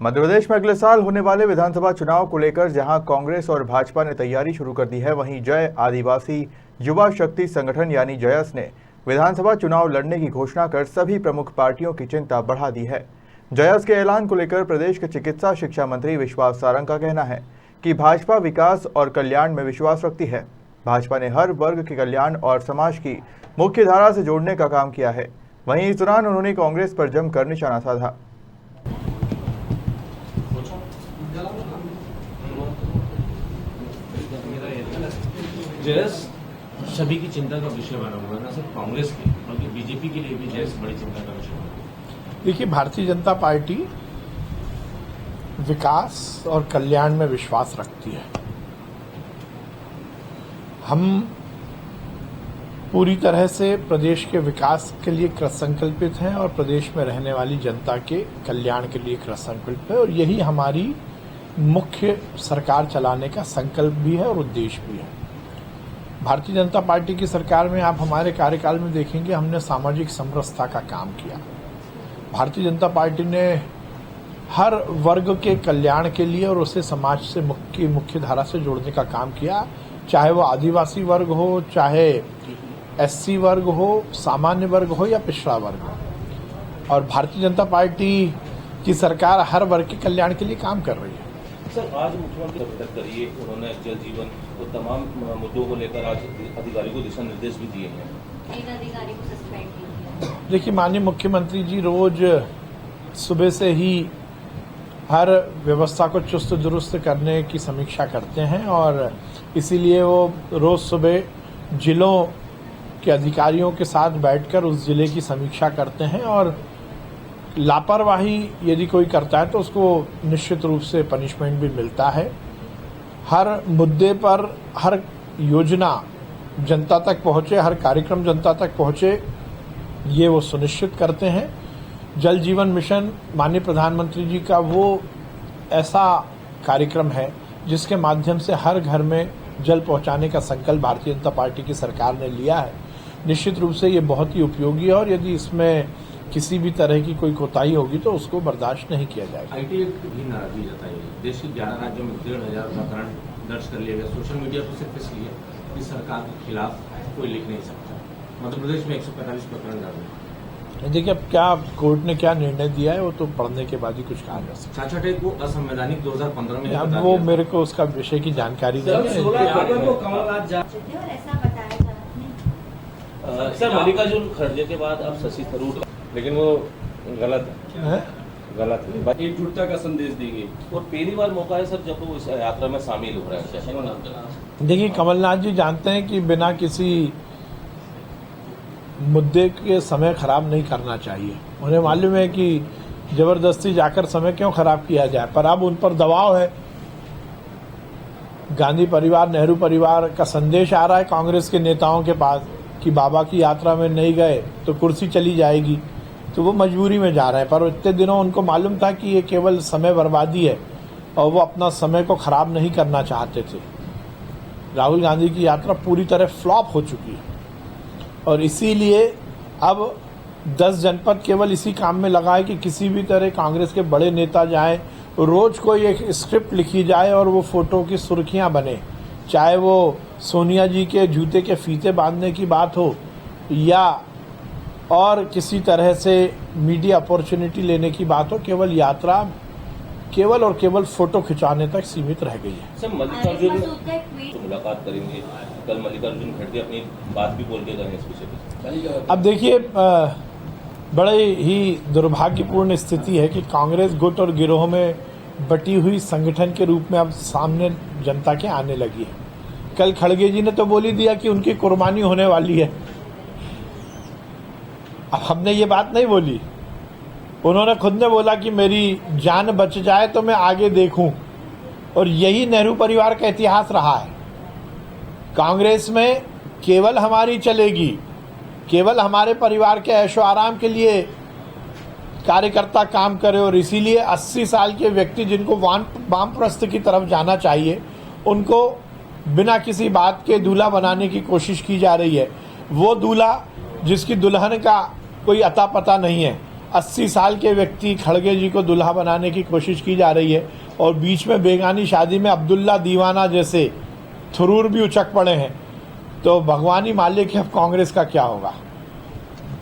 मध्य प्रदेश में अगले साल होने वाले विधानसभा चुनाव को लेकर जहां कांग्रेस और भाजपा ने तैयारी शुरू कर दी है, वहीं जय आदिवासी युवा शक्ति संगठन यानी जयस ने विधानसभा चुनाव लड़ने की घोषणा कर सभी प्रमुख पार्टियों की चिंता बढ़ा दी है। जयस के ऐलान को लेकर प्रदेश के चिकित्सा शिक्षा मंत्री विश्वास सारंग का कहना है कि भाजपा विकास और कल्याण में विश्वास रखती है। भाजपा ने हर वर्ग के कल्याण और समाज की मुख्य धारा से जोड़ने का काम किया है। वहीं इस दौरान उन्होंने कांग्रेस पर जमकर निशाना साधा। जयस सभी की चिंता का विषय बना हुआ है, न सिर्फ कांग्रेस के बल्कि बीजेपी के लिए भी जयस बड़ी चिंता का विषय है। देखिए, भारतीय जनता पार्टी विकास और कल्याण में विश्वास रखती है। हम पूरी तरह से प्रदेश के विकास के लिए कृतसंकल्पित हैं और प्रदेश में रहने वाली जनता के कल्याण के लिए कृतसंकल्पित है, और यही हमारी मुख्य सरकार चलाने का संकल्प भी है और उद्देश्य भी है। भारतीय जनता पार्टी की सरकार में आप हमारे कार्यकाल में देखेंगे, हमने सामाजिक समरसता का काम किया। भारतीय जनता पार्टी ने हर वर्ग के कल्याण के लिए और उसे समाज से मुख्य धारा से जोड़ने का काम किया, चाहे वो आदिवासी वर्ग हो, चाहे एससी वर्ग हो, सामान्य वर्ग हो या पिछड़ा वर्ग हो। और भारतीय जनता पार्टी की सरकार हर वर्ग के कल्याण के लिए काम कर रही है। सर, आज मुख्यमंत्री बैठक करिए, उन्होंने जल जीवन और तमाम मुद्दों को लेकर आज अधिकारियों को दिशा निर्देश भी दिए हैं। एक अधिकारी को सस्पेंड किया। देखिए, माननीय मुख्यमंत्री जी रोज सुबह से ही हर व्यवस्था को चुस्त दुरुस्त करने की समीक्षा करते हैं, और इसीलिए वो रोज सुबह जिलों के अधिकारियों के साथ बैठकर उस जिले की समीक्षा करते हैं, और लापरवाही यदि कोई करता है तो उसको निश्चित रूप से पनिशमेंट भी मिलता है। हर मुद्दे पर हर योजना जनता तक पहुंचे, हर कार्यक्रम जनता तक पहुंचे, ये वो सुनिश्चित करते हैं। जल जीवन मिशन माननीय प्रधानमंत्री जी का वो ऐसा कार्यक्रम है जिसके माध्यम से हर घर में जल पहुंचाने का संकल्प भारतीय जनता पार्टी की सरकार ने लिया है। निश्चित रूप से ये बहुत ही उपयोगी है, और यदि इसमें किसी भी तरह की कोई कोताही होगी तो उसको बर्दाश्त नहीं किया जाएगा। आईटी एक्ट भी नाराजगी जताई है। देश के 11 राज्यों में 1,500 प्रकरण दर्ज कर लिया गया। सोशल मीडिया पर सिर्फ इसलिए कि सरकार के खिलाफ कोई लिख नहीं सकता। मध्य प्रदेश में 145 प्रकरण दर्ज है। देखिए, अब क्या कोर्ट ने क्या निर्णय दिया है वो तो पढ़ने के बाद ही कुछ कहा जा सकता है। चाचा टेक को असंवैधानिक 2015 में अब वो मेरे को उसका विषय की जानकारी नहीं है। सर, मल्लिकार्जुन खड़गे के बाद अब शशि थरूर, लेकिन वो गलत है। गलत है। एकजुटता का संदेश देंगे और पहली बार मौका है सर जब वो इस यात्रा में शामिल हो रहे हैं। देखिए, कमलनाथ जी जानते हैं कि बिना किसी मुद्दे के समय खराब नहीं करना चाहिए। उन्हें मालूम है कि जबरदस्ती जाकर समय क्यों खराब किया जाए, पर अब उन पर दबाव है। गांधी परिवार, नेहरू परिवार का संदेश आ रहा है कांग्रेस के नेताओं के पास कि बाबा की यात्रा में नहीं गए तो कुर्सी चली जाएगी, तो वो मजबूरी में जा रहे हैं। पर इतने दिनों उनको मालूम था कि ये केवल समय बर्बादी है और वो अपना समय को खराब नहीं करना चाहते थे। राहुल गांधी की यात्रा पूरी तरह फ्लॉप हो चुकी है, और इसीलिए अब 10 जनपद केवल इसी काम में लगा है कि किसी भी तरह कांग्रेस के बड़े नेता जाएं, रोज कोई एक स्क्रिप्ट लिखी जाए और वो फोटो की सुर्खियां बने, चाहे वो सोनिया जी के जूते के फीते बांधने की बात हो या और किसी तरह से मीडिया अपॉर्चुनिटी लेने की बात हो। केवल यात्रा केवल और केवल फोटो खिंचाने तक सीमित रह गई है। सर, मल्लिकार्जुन तो मुलाकात करेंगे कल, मल्लिकार्जुन खड़गे अपनी बात भी बोल के गए इस विषय पे। अब देखिए, बड़े ही दुर्भाग्यपूर्ण स्थिति है कि कांग्रेस गुट और गिरोह में बटी हुई संगठन के रूप में अब सामने जनता के आने लगी है। कल खड़गे जी ने तो बोल ही दिया कि उनकी कुर्बानी होने वाली है। अब हमने ये बात नहीं बोली, उन्होंने खुद ने बोला कि मेरी जान बच जाए तो मैं आगे देखूं, और यही नेहरू परिवार का इतिहास रहा है। कांग्रेस में केवल हमारी चलेगी, केवल हमारे परिवार के ऐशो आराम के लिए कार्यकर्ता काम करे, और इसीलिए 80 साल के व्यक्ति जिनको वामप्रस्थ की तरफ जाना चाहिए उनको बिना किसी बात के दूल्हा बनाने की कोशिश की जा रही है। वो दूल्हा जिसकी दुल्हन का कोई अता पता नहीं है, 80 साल के व्यक्ति खड़गे जी को दुल्हा बनाने की कोशिश की जा रही है और बीच में बेगानी शादी में अब्दुल्ला दीवाना जैसे थुरूर भी उचक पड़े हैं, तो भगवान ही मालिक है अब कांग्रेस का क्या होगा।